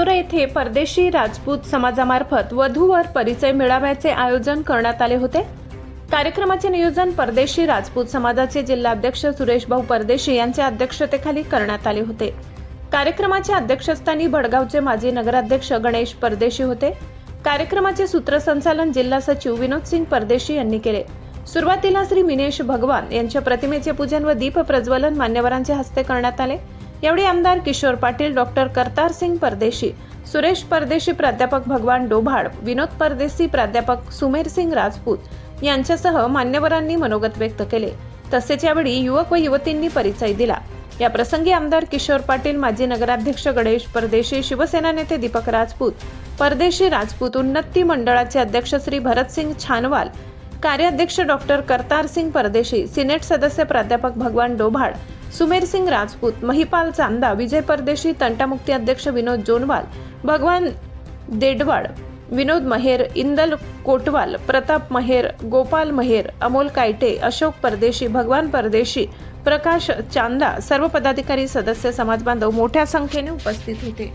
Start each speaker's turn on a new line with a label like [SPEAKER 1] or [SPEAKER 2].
[SPEAKER 1] पाचोरा येथे परदेशी राजपूत समाजामार्फत वधूवर परिचय मेळाव्याचे आयोजन करण्यात आले होते। कार्यक्रमाचे नियोजन परदेशी राजपूत समाजाचे जिल्हाध्यक्ष सुरेश भाऊ परदेशी यांच्या अध्यक्षतेखाली करण्यात आले होते। कार्यक्रमाच्या अध्यक्षस्थानी भडगावचे माजी नगराध्यक्ष गणेश परदेशी होते। कार्यक्रमाचे सूत्रसंचालन जिल्हा सचिव विनोद सिंग परदेशी यांनी केले। सुरुवातीला श्री मिनेश भगवान यांच्या प्रतिमेचे पूजन व दीप प्रज्वलन मान्यवरांच्या हस्ते करण्यात आले। यावेळी आमदार किशोर पाटील, डॉक्टर करतार सिंग परदेशी, सुरेश परदेशी, प्राध्यापक भगवान डोभाड, विनोद परदेशी, प्राध्यापक सुमेर सिंग राजपूत यांच्यासह मान्यवरांनी मनोगत व्यक्त केले। तसेच यावेळी युवक व युवतींनी परिचय दिला। या प्रसंगी आमदार किशोर पाटील, माजी नगराध्यक्ष गणेश परदेशी, शिवसेना नेते दीपक राजपूत, परदेशी राजपूत उन्नती मंडळाचे अध्यक्ष श्री भरत सिंग छानवाल, कार्याध्यक्ष डॉक्टर करतार सिंग परदेशी, सिनेट सदस्य प्राध्यापक भगवान डोभाड, सुमेर सिंग राजपूत, महिपाल चांदा, विजय परदेशी, तंटामुक्ती अध्यक्ष विनोद जोनवाल, भगवान देडवाड, विनोद महेर, इंदल कोटवाल, प्रताप महेर, गोपाल महेर, अमोल कायटे, अशोक परदेशी, भगवान परदेशी, प्रकाश चांदा, सर्व पदाधिकारी, सदस्य, समाज बांधव मोठ्या संख्येने उपस्थित होते।